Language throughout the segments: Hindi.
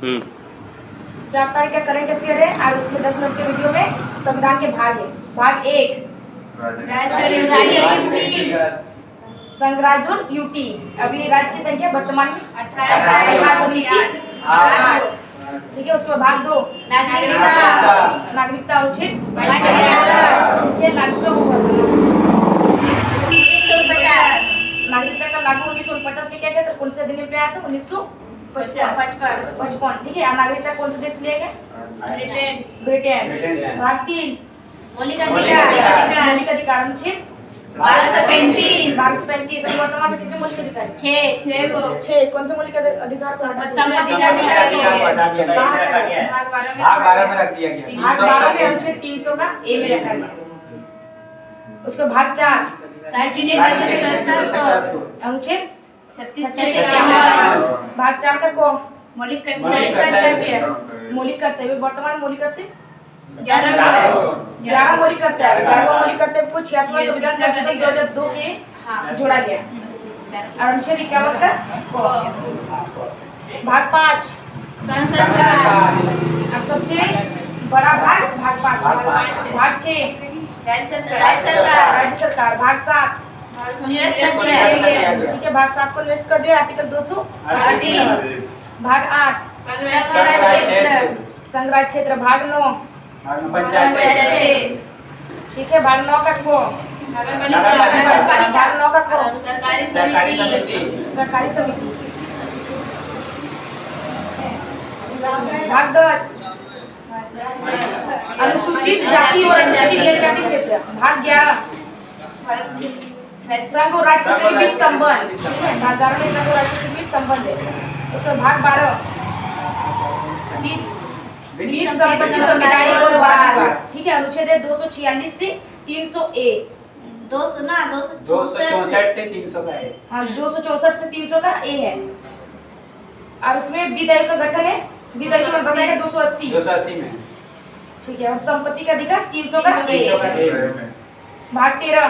4 तारीख का करंट अफेयर है और उसमें 10 मिनट के वीडियो में संविधान के भाग है। भाग 1 संघ राज्य और यूटी। अभी राज्य की संख्या वर्तमान में 18। ठीक है। उसके बाद भाग 2 नागरिकता अनुच्छेद ठीक है लागू कब हुआ? 1950। नागरिकता का लागू 1949 में किया गया। तो कौन से दिन पे आया था? 1955। ठीक है। नागरिकता कौन से देश लिया गया? ब्रिटेन। भाग 3 मौलिक अधिकार अनुच्छेद 1235। वर्तमान में कितने मौलिक अधिकार? 6। कौन से मौलिक अधिकार को हटा दिया? भाग 12 में रख दिया गया। भाग 12 में अनुच्छेद 300 का ए में रखा गया। उसके भाग 4 अनुच्छेद 36। भाग 4 का को मौलिक कर्तव्य। वर्तमान मौलिक कर्तव्य 11 मौलिक कर्तव्य। 11वां मौलिक कर्तव्य को 66वां संविधान संशोधन 2002 के जोड़ा गया। और अनुच्छेद 51 का को। भाग 5 संसद का। अब सबसे बड़ा भाग 5। भाग 6 राज्य सरकार। भाग 7 ठीक है। भाग 7 को निरस्त कर दिया आर्टिकल 238। भाग 8 संघ राज्य क्षेत्र। भाग 9 पंचायत ठीक है। भाग 9 का को। भाग 9 का को सरकारी समिति। भाग 10 अनुसूचित जाति और अनुसूचित जनजाति क्षेत्र। भाग 11 संघ और राज्य के बीच संबंध। भाग 11 में संघ और राज्य के बीच संबंध है। उसका भाग 12 बीज संपत्ति संविधान और वाद। ठीक है। अनुच्छेद है 246 से 300A। 264 से 300 का है। हाँ 264 से 300 का ए है। और उसमें विधायक का गठन है। विधायक में बनाएगा 280 में। ठीक है। और संपत्ति का अधिकार 300 का ए। भाग 13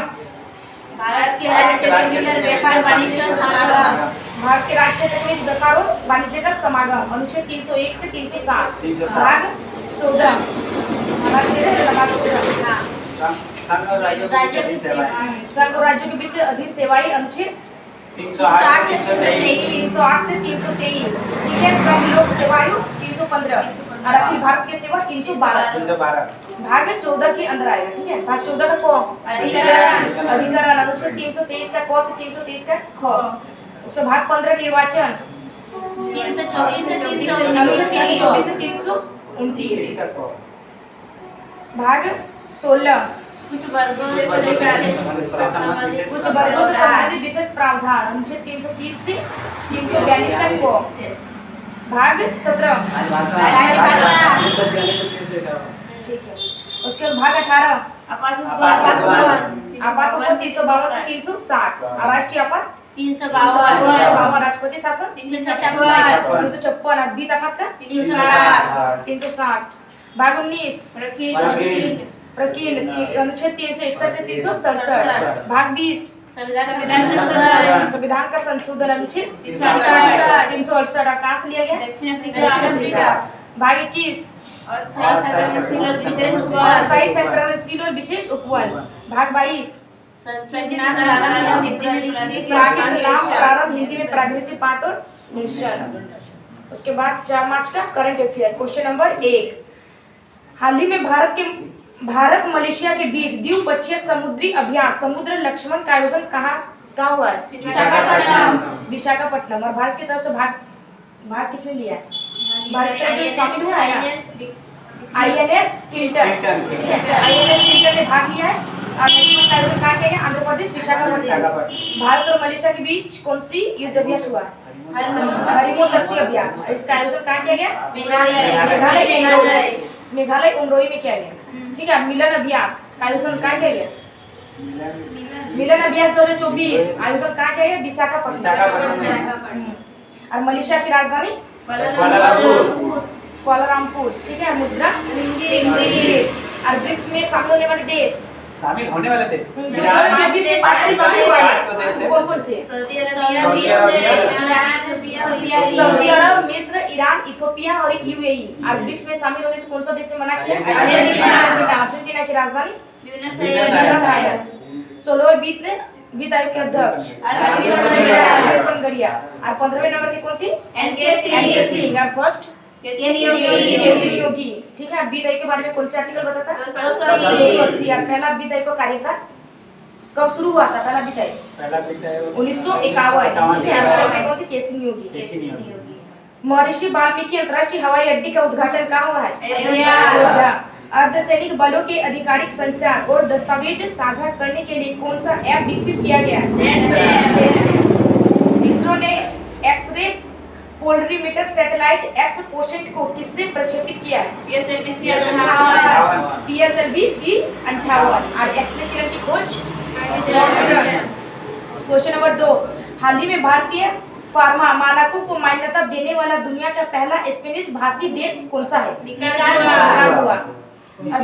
भारत के राज्य में व्यापार वाणिज्य समागम। भारत के राज्य क्षेत्र में व्यापार और वाणिज्य का समागम। अनुच्छेद 301 से 307। भाग 14 संघ और राज्यों के बीच अधीन सेवाएं। अनुच्छेद 308 से 323। ठीक है। सब लोक सेवा आयोग 315 और अखिल भारत के सेवा 312। भाग 14 के अंदर आएगा। ठीक है। भाग 14 का को अधिकरण। अनुच्छेद 323 का को से 323 का ख। उसका भाग 15 निर्वाचन। 324 से 329। भाग 16 कुछ वर्गों से संबंधित विशेष प्रावधान। अनुच्छेद 330 से 342 तक को। भाग 17 ठीक है। उसके बाद भाग 18 आपात 352 से 360। राष्ट्रीय आपात 352। राष्ट्रपति शासन 356। वित्त आपात का 360। भाग 19 प्रकीर्ण। अनुच्छेद 361 से 367। भाग 20 संविधान का संशोधन। अनुच्छेद 368 कहाँ से लिया गया? दक्षिण अफ्रीका। भाग 21 अस्थायी संक्रमणशील और विशेष उपवन। भाग 22 संक्षिप्त नाम प्रारंभ हिंदी में प्राकृतिक पाठ और मिश्रण। उसके बाद 4 मार्च का करंट अफेयर। क्वेश्चन नंबर 1 हाल ही में भारत मलेशिया के बीच द्विपक्षीय समुद्री अभ्यास समुद्र लक्ष्मण का आयोजन कहाँ हुआ है? विशाखापट्टनम। और भारत की तरफ से भाग किसने लिया है? भारत की तरफ से शामिल हुआ है INS क्लिंटन। INS क्लिंटन ने भाग लिया है। और नेशनल का आयोजन कहाँ किया गया? आंध्र प्रदेश विशाखापट्टनम। भारत और मलेशिया के बीच कौन सी युद्ध अभ्यास हुआ? हरिमो शक्ति अभ्यास। इसका आयोजन कहाँ किया गया? मेघालय उमरोई में किया गया। ठीक है। मिलन अभ्यास का आयोजन कहाँ किया गया? मिलन अभ्यास 2024 आयोजन कहाँ किया गया? विशाखापट्टनम। और मलेशिया की राजधानी कुआलालंपुर। ठीक है। मुद्रा ringgit। और ब्रिक्स में शामिल होने वाले देश शामिल होने वाले देश 2024 में 5 देश शामिल हुए आठ सौ देश हैं। है। कौन-कौन से? Saudi Saudi Arabia, Arabia, Saudi Arab, मिस्र, ईरान, इथियोपिया और यूएई। और ब्रिक्स में शामिल होने से कौन सा देश ने मना किया? अर्जेंटीना। अर्जेंटीना की राजधानी ब्यूनस ब्यूनस आयर्स। आयर्स। 16वें वित्त आयोग के अध्यक्ष अर्जुन गड़िया। और 15वें नंबर की कौन थी? एनके सिंह। और फर्स्ट केसरी योगी। ठीक है, वित्त आयोग के बारे में कौन से आर्टिकल बताता है? 280। और पहला वित्त आयोग का कार्यकाल कब शुरू हुआ था? पहला वित्त आयोग पहला वित्त आयोग 1951। ठीक है, उसमें कौन थे? केसरी योगी। महर्षि वाल्मीकि अंतर्राष्ट्रीय हवाई अड्डे का उद्घाटन कहाँ हुआ है? अयोध्या। अर्धसैनिक बलों के आधिकारिक संचार और दस्तावेज साझा करने के लिए कौन सा ऐप विकसित किया गया है? इसरो ने x-ray polarimeter satellite XPoSat को किससे प्रक्षेपित किया है? PSLV C-58। और एक्स-रे किरण की खोज? क्वेश्चन नंबर 2, हाल ही में भारतीय फार्मा मानकों को मान्यता देने वाला दुनिया का पहला स्पेनिश भाषी देश कौन सा है? निकारागुआ। और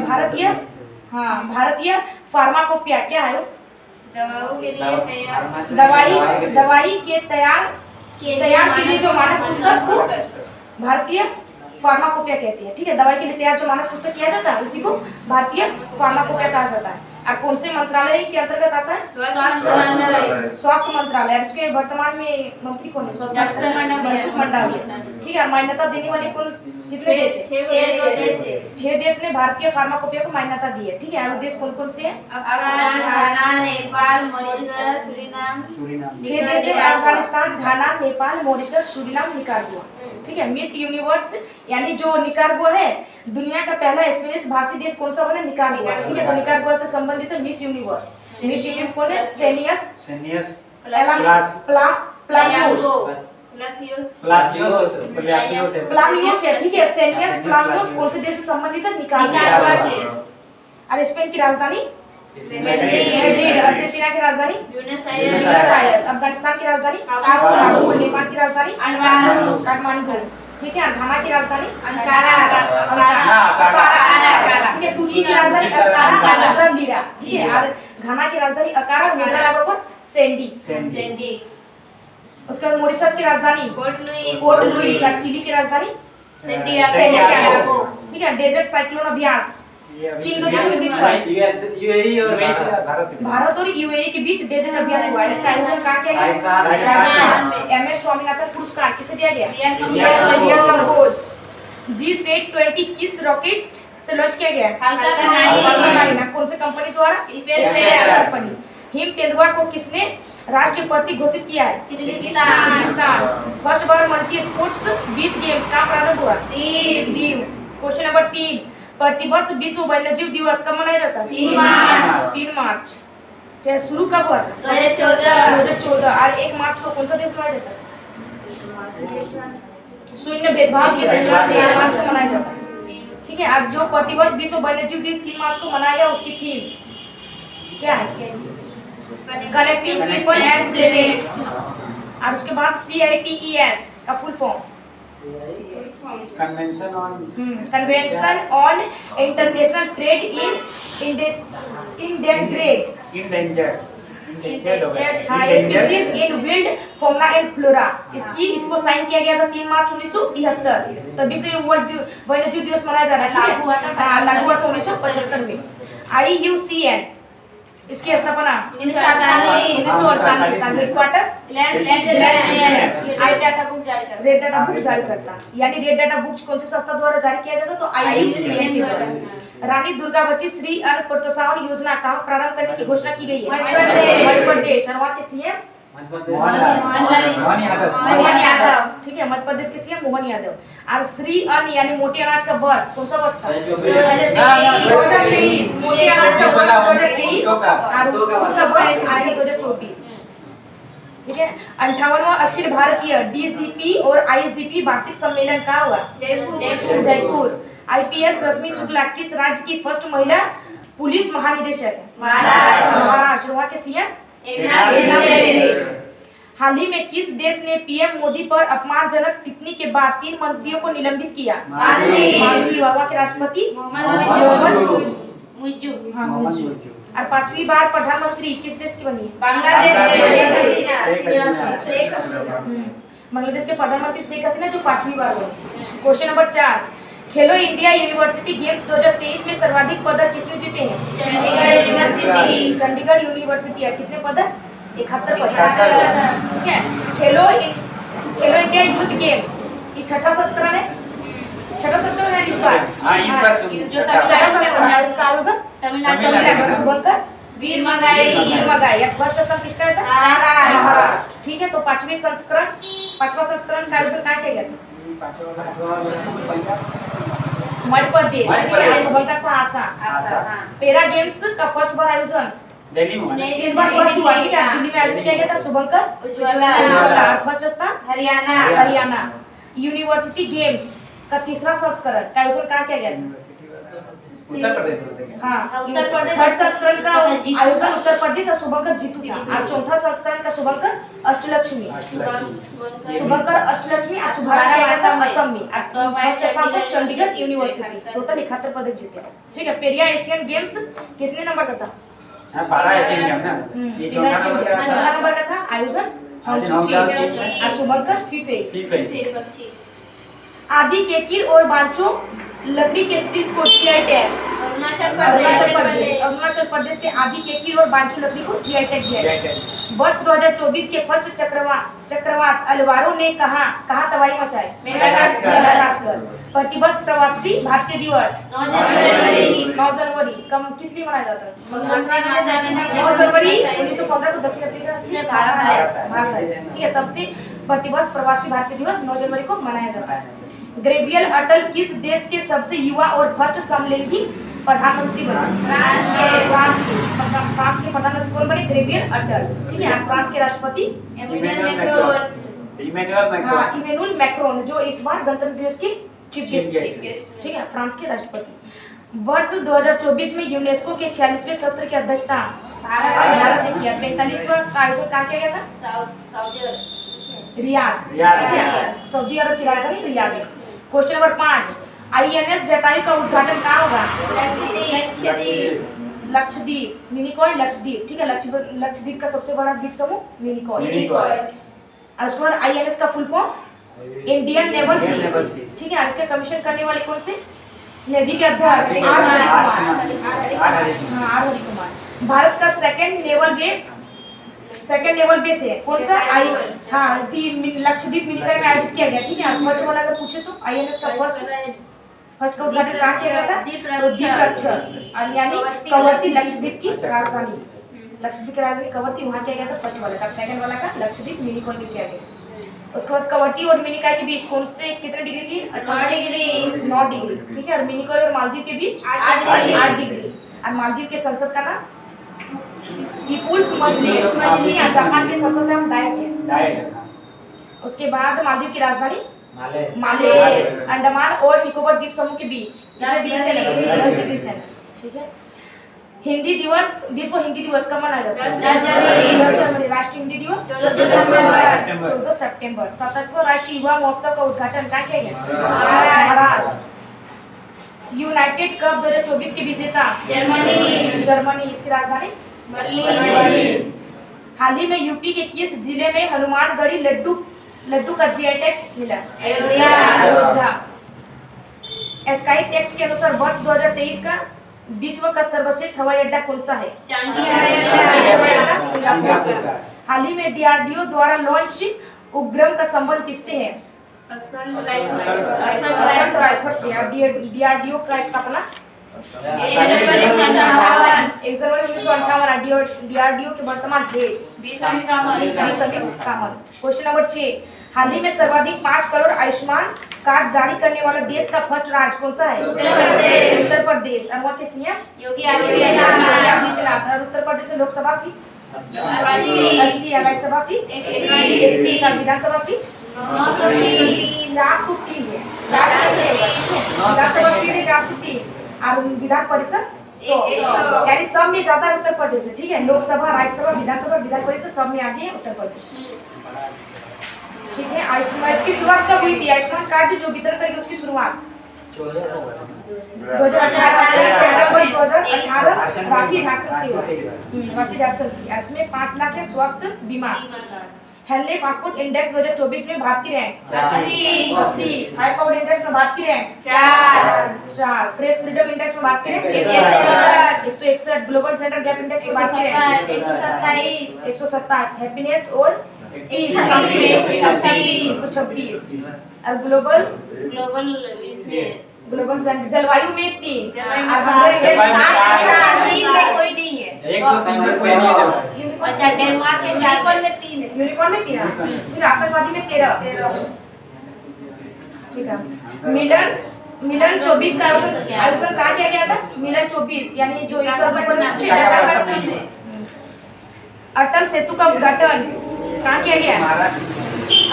भारतीय फार्माकोपिया क्या है? दवाई के तैयार के लिए जो मानक पुस्तक को भारतीय फार्माकोपिया कहते हैं। ठीक है, दवाई के लिए तैयार जो मानक पुस्तक किया जाता है उसी को भारतीय फार्माकोपिया कहा जाता है। और कौन से मंत्रालय के अंतर्गत आता है? स्वास्थ्य मंत्रालय। इसके वर्तमान में मंत्री कौन है? मनसुख मंडाविया। ठीक है, मान्यता देने वाले कुल कितने देश हैं? 6 देश ने भारतीय फार्माकोपिया को मान्यता दी है। ठीक है, और देश कौन कौन से हैं? Nepal, Mauritius, Suriname. 6 देश है: अफगानिस्तान, घाना, नेपाल, मॉरिशस, सूरीनाम, निकारागुआ। ठीक है, मिस यूनिवर्स यानी जो निकारागुआ है, दुनिया का पहला स्पेनिश भाषी देश कौन सा बना? निकारागुआ। ठीक है, तो निकारागुआ से संबंधित है मिस यूनिवर्स। मिस यूनिवर्स कौन है? सेनियस प्लामियोस है। ठीक है, सेनियस प्लामियोस कौन से देश से संबंधित है? निकारागुआ से। और स्पेन की राजधानी? मैड्रिड। अर्जेंटीना की राजधानी? Buenos Aires. अफगानिस्तान की राजधानी? काबुल। नेपाल की राजधानी? काठमांडू। ठीक है, घाना की राजधानी? अंकारा। ठीक है, तुर्की की राजधानी अंकारा, मुद्रा लीरा। ठीक है, और घाना की राजधानी अंकारा, मुद्रा लागू पर सेंडी। उसके बाद मॉरिशस की राजधानी? Port Louis. और चिली की राजधानी? सैंटियागो। ठीक है, डेजर्ट साइक्लोन अभ्यास किन दो देशों के बीच हुआ है? यूएई और भारत और यूएई के बीच डेजर्ट अभ्यास हुआ है। इसका आयोजन कहाँ किया गया? राजस्थान में। MS स्वामीनाथन पुरस्कार किसे दिया गया? G-20 किस रॉकेट से लॉन्च किया गया? कौन से कंपनी द्वारा? कंपनी। हिम तेंदुआ को किसने राष्ट्रपति घोषित किया है? किर्गिस्तान। फर्स्ट बार मल्टी स्पोर्ट्स बीच गेम्स का प्रारंभ हुआ? दीव। क्वेश्चन नंबर 3, प्रतिवर्ष विश्व वन्यजीव दिवस कब मनाया जाता है? 3 मार्च। क्या शुरू कब हुआ था? 2014। और 1 मार्च को कौन सा दिवस मनाया जाता है? शून्य भेदभाव दिवस 1 मार्च को मनाया जाता है। ठीक है, अब जो प्रतिवर्ष विश्व वन्यजीव दिवस 3 मार्च को मनाया गया उसकी थीम क्या है? Connecting people and planet. और उसके बाद CITES का full form? Convention on international trade in endangered species in wild fauna and flora. इसको साइन किया गया था 3 मार्च 1973। तभी से वन्यजीव दिवस मनाया जा रहा है। लागू हुआ था 1975 में। IUCN इसकी स्थापना 1948। हेडक्वार्टर रेड डाटा बुक जारी करता, यानी रेड डाटा बुक कौन से संस्था द्वारा जारी किया जाता? तो IUCN के द्वारा। रानी दुर्गावती श्री अन्न प्रोत्साहन योजना का प्रारंभ करने की घोषणा की गई है? मध्य प्रदेश। और वहाँ के CM मोहन यादव। ठीक है, मध्य प्रदेश के CM मोहन यादव। और श्री अन्न यानी मोटे अनाज का बस कौन सा बस था? 2023। मोटे अनाज का बस 2023 और उनका बस आएगा 2024। ठीक है, 58वां अखिल भारतीय DGP और IGP वार्षिक सम्मेलन कहाँ हुआ? जयपुर। IPS रश्मि शुक्ला किस राज्य की फर्स्ट महिला पुलिस महानिदेशक है? महाराष्ट्र। वहाँ के CM हाल ही में किस देश ने PM मोदी पर अपमानजनक टिप्पणी के बाद 3 मंत्रियों को निलंबित किया? मालदीव। वहाँ के राष्ट्रपति मोहम्मद मुइज्जू। और 5वीं बार प्रधानमंत्री किस देश की बनी है? बांग्लादेश बांग्लादेश के प्रधानमंत्री शेख हसीना जो 5वीं बार बनी। क्वेश्चन नंबर 4, खेलो इंडिया यूनिवर्सिटी गेम्स 2023 में सर्वाधिक पदक किसने जीते हैं? चंडीगढ़ यूनिवर्सिटी। चंडीगढ़ यूनिवर्सिटी है। कितने पदक? 71 पदक। ठीक है। खेलो इंडिया यूथ गेम्स ये छठा संस्करण है। छठा संस्करण है इस बार। इस बार जो छठा संस्करण है। इसका आयोजन तमिलनाडु शुभंकर वीर मंगाई। फर्स्ट स्थान किसका था? महाराष्ट्र। महाराष्ट्र। ठीक है। तो पांचवा संस्करण का आयोजन कहाँ किया गया था? मध्य प्रदेश। शुभंकर था आसाम। पैरा गेम्स का फर्स्ट बार आयोजन दिल्ली में इस बार फर्स्ट हुआ। ठीक है। दिल्ली में आयोजन किया गया था। शुभंकर उज्ज्वला। फर्स्ट स्थान हरियाणा। यूनिवर्सिटी गेम्स का तीसरा संस्करण का आयोजन कहाँ किया गया था? उत्तर प्रदेश में। हाँ, उत्तर प्रदेश। थर्ड संस्करण का जीतू आयोजन उत्तर प्रदेश और शुभंकर जीतू था। और चौथा संस्करण का शुभंकर अष्टलक्ष्मी और सुभाष किया गया था असम में। और फर्स्ट स्थान पर चंडीगढ़ यूनिवर्सिटी। टोटल 71 पदक जीते। ठीक है। पेरिया एशियन गेम्स कितने नंबर का था? 12 एशियन गेम्स ना। ये चौथा नंबर का था। आयोजन हॉन्गकॉन्ग और शुभंकर फीफे। आदि केकिर और बांचो लकड़ी के शिल्प को जीआई टैग अरुणाचल प्रदेश के आदि केकिर और बांचो लकड़ी को जीआई टैग दिया गया। वर्ष 2024 के फर्स्ट चक्रवात अलवारो ने कहाँ तबाही मचाई? मेडागास्कर। प्रतिवर्ष प्रवासी भारतीय दिवस 9 जनवरी कम किस लिए मनाया जाता है? 9 जनवरी 1915 को दक्षिण अफ्रीका से भारत आया। ठीक है। तब से प्रतिवर्ष प्रवासी भारतीय दिवस 9 जनवरी को मनाया जाता है। ग्रेबियल अटल किस देश के सबसे युवा और फर्स्ट समलिंगी प्रधानमंत्री बने? फ्रांस के प्रधानमंत्री कौन बने? ग्रेबियल अटल। ठीक है। फ्रांस के राष्ट्रपति इमैनुअल मैक्रोन जो इस बार गणतंत्र दिवस के चीफ गेस्ट थे। ठीक है। फ्रांस के राष्ट्रपति। वर्ष 2024 में यूनेस्को के 46वें सत्र की अध्यक्षता भारत ने किया। 45वां का आयोजन कहाँ किया गया था? रियाद। सऊदी अरब की राजधानी रियाद है। क्वेश्चन नंबर 5, INS जटायु का उद्घाटन कहाँ होगा? लक्षद्वीप। मिनिकॉय लक्षद्वीप। ठीक है। लक्षद्वीप का सबसे बड़ा द्वीप समूह मिनिकॉय। उसके बाद INS का फुल फॉर्म इंडियन नेवल सी। ठीक है। इसका कमीशन करने वाले कौन से? नेवी के अध्यक्ष आर हरि कुमार। भारत का सेकंड नेवल बेस है कौन सा? लक्षद्वीप मिनिकॉय में आयोजित किया गया। ठीक है। फर्स्ट वाला अगर पूछे तो INS का फर्स्ट का उद्घाटन कहाँ किया गया था? द्वीपरक्षर और यानी कवरत्ती लक्षद्वीप की राजधानी। लक्षद्वीप की राजधानी कवरत्ती वहाँ किया गया था फर्स्ट वाले का। सेकंड वाला का लक्षद्वीप मिनिकॉय में किया गया। उसके बाद कवरत्ती और मिनिकॉय के बीच कौन से कितने डिग्री थी? 9 डिग्री। ठीक है। और मिनिकॉय और मालदीव के बीच 8 डिग्री। और मालदीव के संसद का नाम पीपुल्स मजलिस। जापान के संसद का नाम डाइट है। उसके बाद मालदीव की राजधानी माले। अंडमान और निकोबार द्वीप समूह के बीच 10 डिग्री चलेगा। ठीक है। हिंदी दिवस विश्व हिंदी दिवस कब मनाया जाता है? 10 जनवरी। राष्ट्रीय हिंदी दिवस 14 सितंबर। 27वां राष्ट्रीय युवा महोत्सव का उद्घाटन कहाँ किया गया? महाराष्ट्र। यूनाइटेड कप 2024 के विजेता जर्मनी। इसकी राजधानी बर्लिन। हाल ही में यूपी के किस जिले में हनुमानगढ़ी लड्डू का जीआई टैग मिला? अयोध्या। स्काई टैक्स के अनुसार वर्ष 2023 का विश्व का सर्वश्रेष्ठ हवाई अड्डा कौन सा है? सिंगापुर। हाल ही में DRDO द्वारा लॉन्च उपग्रह का संबंध किससे है? असल्ट राइफल से। DRDO का स्थापना 1 जनवरी 1958। DRDO के वर्तमान हेड क्वेश्चन नंबर 6, हाल ही में सर्वाधिक 5 करोड़ आयुष्मान कार्ड जारी करने वाला देश का फर्स्ट राज्य कौन सा है? उत्तर प्रदेश। और वहाँ के CM योगी आदित्यनाथ। और उत्तर प्रदेश में लोकसभा सीट 80 और राज्यसभा सीट 31 और विधानसभा सीट 403 है। विधानसभा सीट है 403 और विधान परिषद 100। यानी सब में ज्यादा उत्तर प्रदेश है। ठीक है। लोकसभा, राज्यसभा, विधानसभा, विधान परिषद सब में आगे है उत्तर प्रदेश। ठीक है। आयुष्मान इसकी शुरुआत कब हुई थी? आयुष्मान कार्ड जो वितरण करेगी उसकी शुरुआत रांची झारखंड से रांची झारखंड से। इसमें 5 लाख है स्वास्थ्य बीमा। हेनले पासपोर्ट इंडेक्स 2024 में भारत की रैंक 80। हाई पावर इंडेक्स में भारत की रैंक 4। प्रेस फ्रीडम इंडेक्स में भारत की rank 161। Global gender gap index में भारत की रैंक 127। हैप्पीनेस और 126। और ग्लोबल जलवायु में 3। और हंगर इंडेक्स 3 में कोई नहीं है। 1 2 3 में कोई नहीं है। अच्छा डेनमार्क के 4 में 3 है। यूनिकॉर्न में 3। फिर आतंकवादी में 13। ठीक है। मिलन 24 का आयोजन कहाँ किया गया था? मिलन 24 यानी जो इस बार अटल सेतु का उद्घाटन कहाँ किया गया?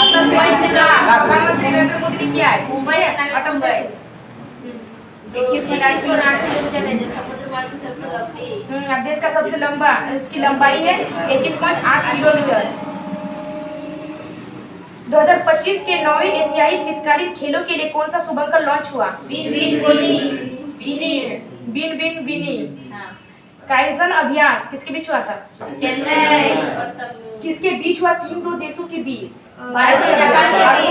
अटल सेतु प्रधानमंत्री नरेंद्र मोदी ने किया है मुंबई से अटल सेतु। 21 मिनट में 8 किलोमीटर है जो समुद्र मार्ग की सबसे लंबी। देश का सबसे लंबा, इसकी लंबाई है 21.8 किलोमीटर। 2025 के 9वें एशियाई शीतकालीन खेलों के लिए कौन सा शुभंकर लॉन्च हुआ? बिन बिनी। काइजन अभ्यास किसके बीच हुआ था? चेन्नई। किसके बीच हुआ? किन दो देशों के बीच? भारत और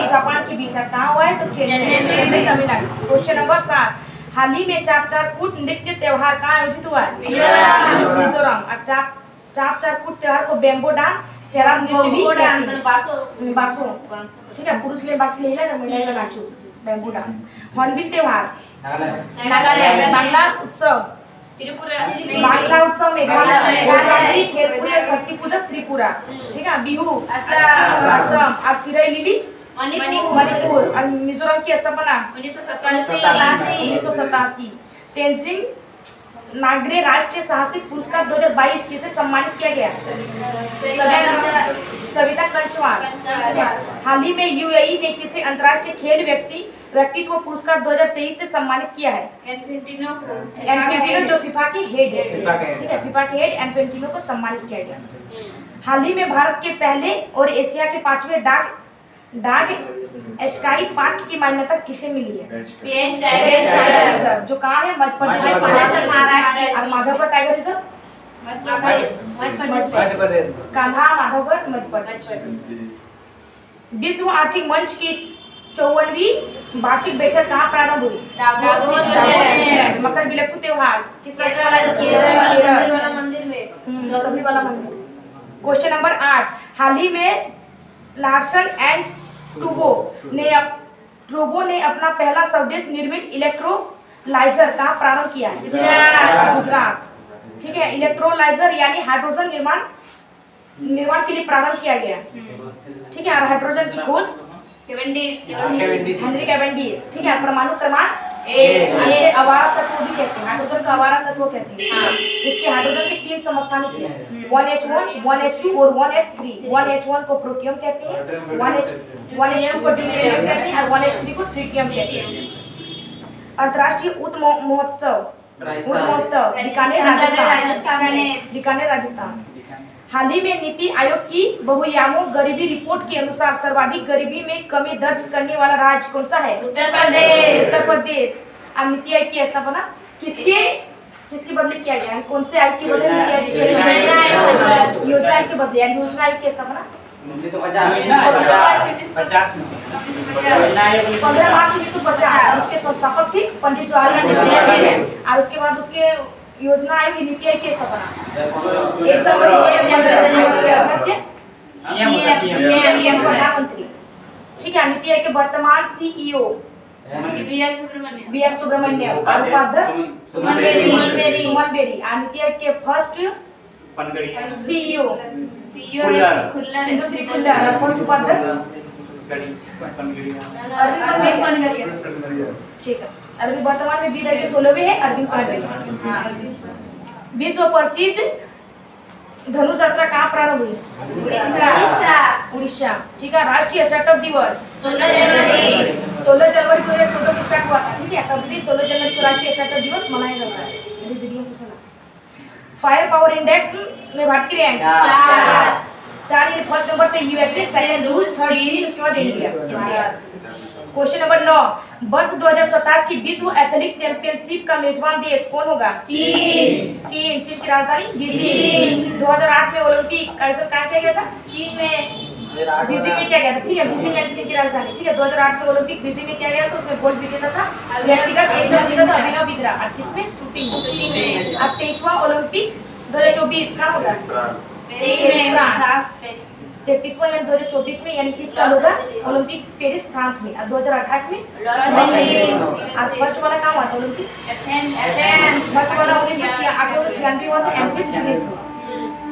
जापान के बीच। कहाँ हुआ है? तो चेन्नई, तमिलनाडु। Question number 7। हाल ही में चापचारकूट नृत्य त्योहार कहाँ आयोजित हुआ है? मिजोरम। और चापचारकूट त्योहार को बेम्बो डांस, चेरा नृत्य भी कहते हैं। बासो। ठीक है, पुरुष ले बास ले ना महिला नाचो, बेम्बो डांस। हॉर्नबिल त्योहार नागालैंड। बांग्ला उत्सव मेघालय। खेलकूद खर्ची पूजक त्रिपुरा। ठीक है। बिहू असम। और सिरई लिली मणिपुर। और मिजोरम की स्थापना 1987। तेंजिंग नागरे राष्ट्रीय साहसिक पुरस्कार 2022 किसे सम्मानित किया गया? सविता कंचवार। हाल ही में यूएई ने किसे अंतर्राष्ट्रीय खेल व्यक्तित्व पुरस्कार 2023 से सम्मानित किया है? एन्फेंटिनो जो फीफा के हेड है। ठीक है, फीफा के हेड एन्फेंटिनो को सम्मानित किया गया। हाल ही में भारत के पहले और एशिया के 5वें डाग स्काई पार्क की मान्यता किसे मिली है? जो कहाँ है? मध्य प्रदेश। और माधवगढ़ टाइगर रिजर्व मध्य प्रदेश। कान्हा माधवगढ़ मध्य प्रदेश। विश्व आर्थिक मंच की 54वीं वार्षिक बैठक कहाँ प्रारंभ हुई? मकर विलक्कू त्योहार किस मंदिर में? सभी वाला मंदिर। Question number 8। हाल ही में लार्सन एंड टूबो ने अपना पहला स्वदेश निर्मित इलेक्ट्रोलाइजर कहाँ प्रारंभ किया है? गुजरात। ठीक है। इलेक्ट्रोलाइजर यानी हाइड्रोजन निर्माण के लिए प्रारंभ किया गया। ठीक है। और हाइड्रोजन की खोज हेनरी कैवेंडिश। ठीक है। परमाणु क्रमांक 1। इसे अवारा तत्व भी कहते हैं। हाइड्रोजन का अवारा तत्व कहते हैं। इसके हाइड्रोजन के 3 समस्थानिक हैं, 1H1, 1H2 और 1H3। 1H1 को प्रोटियम कहते हैं, 1H2 को ड्यूटेरियम कहते हैं और 1H3 को ट्रिटियम कहते हैं। अंतर्राष्ट्रीय ऊँट महोत्सव बीकानेर राजस्थान। हाल ही में नीति आयोग की बहुआयामी गरीबी रिपोर्ट के अनुसार सर्वाधिक गरीबी में कमी दर्ज करने वाला राज्य कौन सा है? उत्तर प्रदेश। और नीति आयोग की स्थापना किसके बदले किया गया? कौन से आयोग के बदले? नीति आयोग योजना आयोग के बदले। योजना आयोग की स्थापना 1950 में 15 मार्च 1950। और उसके संस्थापक थे पंडित जवाहरलाल नेहरू। और उसके बाद उसके योजना आयोग नीति आयोग की स्थापना 1 प्रधानमंत्री। ठीक है। नीति आयोग के वर्तमान CEO बी आर सुब्रमण्यम। और उपाध्यक्ष सुमन बेरी। और नीति आयोग के फर्स्ट CEO सिंधु श्री खुल्लर। और फर्स्ट उपाध्यक्ष ठीक है। अरविंद वर्तमान में बीदर के 16वें है अरविंद पांडेय। विश्व प्रसिद्ध धनुष यात्रा कहाँ प्रारंभ हुई? उड़ीसा। ठीक है। राष्ट्रीय स्टार्टअप दिवस 16 जनवरी 2014 को स्टार्ट हुआ था। ठीक है। तब से 16 जनवरी को राष्ट्रीय स्टार्टअप दिवस मनाया जाता है। फायर पावर इंडेक्स में भारत की रैंक 4। फर्स्ट नंबर पे USA, सेकंड रूस, थर्ड चीन, उसके बाद इंडिया। क्वेश्चन नंबर 9, वर्ष 2027 की विश्व एथलेटिक चैंपियनशिप का मेजबान देश कौन होगा? चीन। चीन की राजधानी बीजिंग। 2008 में ओलंपिक का आयोजन कहाँ किया गया था? चीन में। बीजिंग में किया गया था, ठीक है। बीजिंग यानी चीन की राजधानी, ठीक है। 2008 में ओलंपिक बीजिंग में किया गया था, उसमें गोल्ड विजेता था व्यक्तिगत 100 जीता था अभिनव बिंद्रा, और किसमें? शूटिंग में। अब 23वां ओलंपिक 2024 कहाँ होगा? फ्रांस। 33वां यानी 2024 में, यानी इस साल होगा ओलंपिक पेरिस फ्रांस में, और 2028 में लॉस एंजलिस। और फर्स्ट वाला कहाँ हुआ था ओलंपिक? फर्स्ट वाला 1996 हुआ था एथेंस में।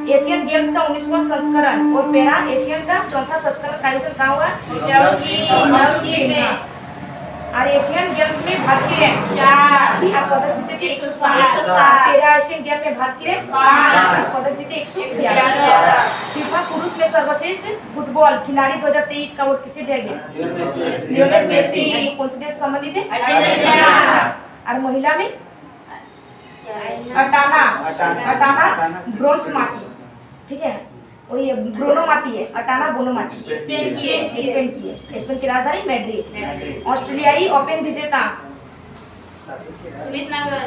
एशियन गेम्स का 19वां संस्करण और पैरा एशियन का 4था संस्करण का आयोजन कहाँ हुआ? चीन में। और एशियन गेम्स में भारत की रैंक 4, और पदक जीते थे 107। पैरा एशियन गेम में भारत की रैंक 5, पदक जीते 111। फीफा पुरुष में सर्वश्रेष्ठ फुटबॉल खिलाड़ी 2023 का वोट किसे दिया गया? Lionel Messi. कौन से देश संबंधित है? अर्जेंटीना। और महिला में अटाना ब्रोंस माटी, ठीक है, वही ब्रोनो माटी है, अटाना बोनो माटी। स्पेन की राजधानी मैड्रिड। ऑस्ट्रेलियाई ओपन विजेता सुमित नागल।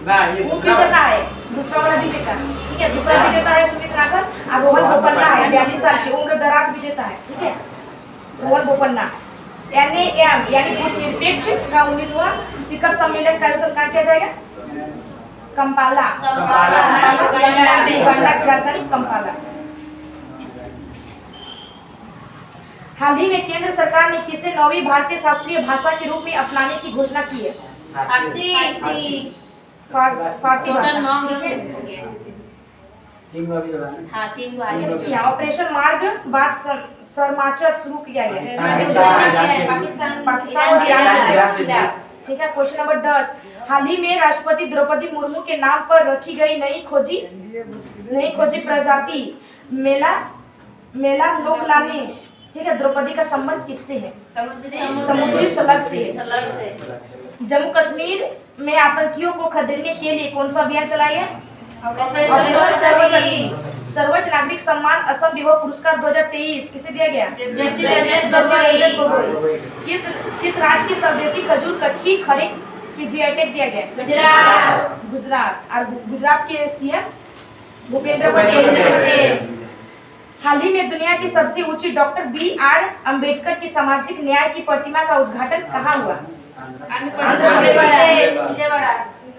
ना ये वो दूसरा विजेता है, दूसरा वाला विजेता, ठीक है। दूसरा विजेता है सुमित नागल, और रोहन बोपन्ना है 42 साल की उम्र दराज विजेता है, ठीक है, रोहन बोपन्ना। NAM यानी गुटनिरपेक्ष का 19वां शिखर सम्मेलन का आयोजन कहाँ किया जाएगा? कंपाला उगांडा की राजधानी कंपाला। हाल ही में केंद्र सरकार ने किसे 9वीं भारतीय शास्त्रीय भाषा के रूप में अपनाने की घोषणा की है? फारसी। फारसी भाषा, ठीक है। तीन बार भी लगाना। हाँ, 3 को आगे बच्चों। ऑपरेशन मार्ग बार सरमाचा शुरू किया गया है पाकिस्तान और ईरान के खिलाफ, ठीक है। क्वेश्चन नंबर 10, हाल ही में राष्ट्रपति द्रौपदी मुर्मू के नाम पर रखी गई नई खोजी प्रजाति मेला लोकलानिश, ठीक है, द्रौपदी का संबंध किससे है? समुद्री शलभ से। जम्मू कश्मीर में आतंकियों को खदेड़ने के लिए कौन सा अभियान चलाया गया? ऑपरेशन सर्वशक्ति। सर्वोच्च नागरिक सम्मान असम विभव पुरस्कार 2023 किसे दिया गया? जस्टिस गोगोई। किस राज्य की स्वदेशी खजूर कच्ची खरी की GI टैग दिया गया? गुजरात। और गुजरात के CM भूपेंद्र पटेल। हाल ही में दुनिया की सबसे ऊंची डॉक्टर BR अम्बेडकर की सामाजिक न्याय की प्रतिमा का उद्घाटन कहाँ हुआ?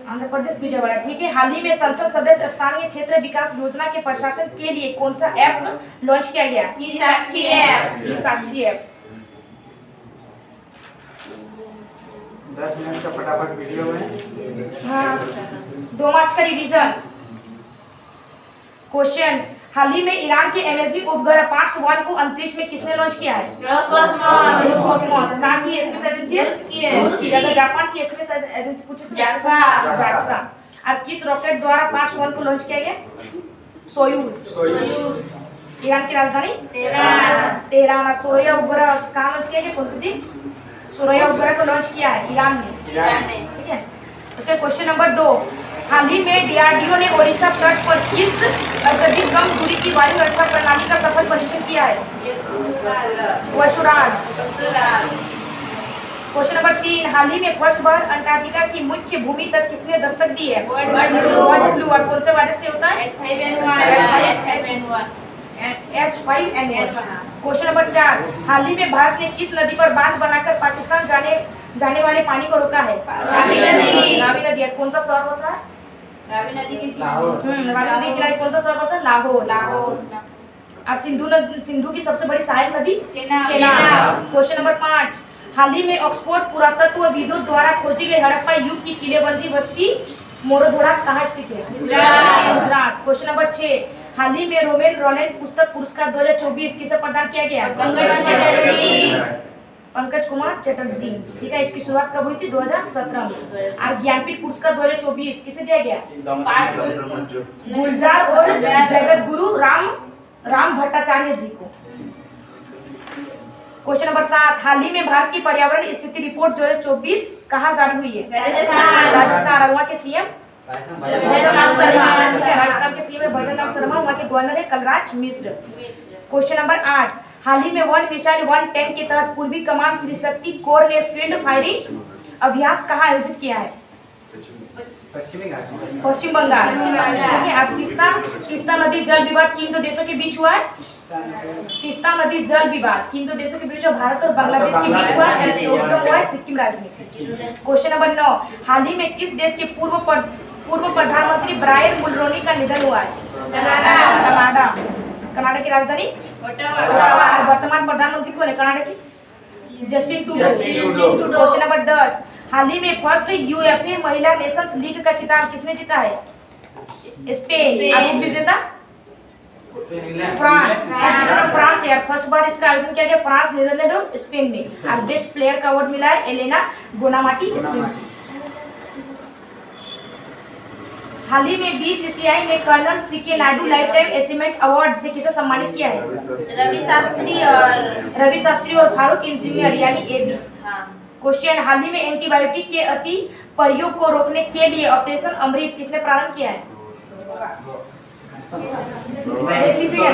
आंध्र प्रदेश विजयवाड़ा, ठीक है। हाल ही में संसद सदस्य स्थानीय क्षेत्र विकास योजना के प्रशासन के लिए कौन सा ऐप लॉन्च किया गया? साक्षी ऐप। 10 मिनट का फटाफट वीडियो है। हाँ, 2 मार्च का रिवीजन। क्वेश्चन, हाल ही में ईरान के अमेजिंग उपग्रह 5 को अंतरिक्ष में किसने लॉन्च किया है? रोसकॉस्मोस। कहाँ की स्पेस एजेंसी है? रूस की। अगर जापान की स्पेस एजेंसी पूछे तो JAXA। और किस रॉकेट द्वारा 5 को लॉन्च किया गया? सोयूज। ईरान की राजधानी तेहरान। और सोया उपग्रह कहाँ लॉन्च किया गया? कौन सी थी? सोया उपग्रह को लॉन्च किया है ईरान ने, ठीक है। उसका क्वेश्चन नंबर 2, हाल ही में DRDO ने ओडिशा तट पर किस अत्यधिक कम दूरी की वायु रक्षा प्रणाली का सफल परीक्षण किया है? वसुराग। क्वेश्चन नंबर 3, हाल ही में फर्स्ट बार अंटार्कटिका की मुख्य भूमि तक किसने दस्तक दी है? Bird flu. और कौन से वायरस से होता है? H5N1। क्वेश्चन नंबर 4, हाल ही में भारत ने किस नदी पर बांध बनाकर पाकिस्तान जाने वाले पानी को रोका है? रावी नदी। कौन सा शहर बसा है? रावी नदी के रावी नदी के किनारे कौन सा शहर बसा? लाहौर। और सिंधु की सबसे बड़ी सहायक नदी चेनाब। क्वेश्चन नंबर 5, हाल ही में ऑक्सफोर्ड पुरातत्वविदों द्वारा खोजी गई हड़प्पा युग की किलेबंदी बस्ती मोरोधोरा कहाँ स्थित है? गुजरात। क्वेश्चन नंबर 6, हाल ही में रोमेन रॉलैंड पुस्तक पुरस्कार 2024 किसे प्रदान किया गया? पंकज कुमार चटर्जी, ठीक है। इसकी शुरुआत कब हुई थी? 2017 में। और ज्ञानपीठ पुरस्कार 2024 किसे दिया गया? गुलजार और जगत गुरु राम भट्टाचार्य जी को। क्वेश्चन नंबर 7, हाल ही में भारत की पर्यावरण स्थिति रिपोर्ट 2024 कहाँ जारी हुई है? राजस्थान। और वहाँ के CM राजस्थान के CM है भजन लाल शर्मा, वहाँ के गवर्नर है कलराज मिश्र। क्वेश्चन नंबर 8, हाल ही में 1 मिसाइल 1 टैंक के तहत पूर्वी कमान त्रिशक्ति कोर ने फील्ड फायरिंग अभ्यास कहाँ आयोजित किया है? पश्चिमी घाट में। पश्चिम बंगाल। ठीक है। अब तीस्ता नदी जल विवाद किन दो देशों के बीच हुआ है? तीस्ता नदी जल विवाद किन दो देशों के बीच हुआ? भारत और बांग्लादेश के बीच हुआ है। उद्गम हुआ है सिक्किम राज्य में। क्वेश्चन नंबर 9, हाल ही में किस देश के पूर्व प्रधानमंत्री ब्रायन मुलरोनी का निधन हुआ है? कनाडा। कनाडा की राजधानी ओटावा। वर्तमान प्रधानमंत्री कौन है कनाडा की? Justin Trudeau. क्वेश्चन नंबर 10, हाल ही में फर्स्ट यूएफए महिला नेशंस लीग का खिताब किसने जीता है? स्पेन। और विजेता फ्रांस। फ्रांस यार, फर्स्ट बार इसका आयोजन किया गया फ्रांस, नीदरलैंड और स्पेन में। अब बेस्ट प्लेयर का अवार्ड मिला है एलेना बोनामाटी स्पेन। हाल ही में बीसीसीआई ने colonel C K Naidu life time achievement award से किसे सम्मानित किया है? रवि शास्त्री और फारूक इंजीनियर यानी एबी। क्वेश्चन, हाल ही में एंटीबायोटिक के अति प्रयोग को रोकने के लिए ऑपरेशन अमृत किसने प्रारंभ किया है? देख लीजिए।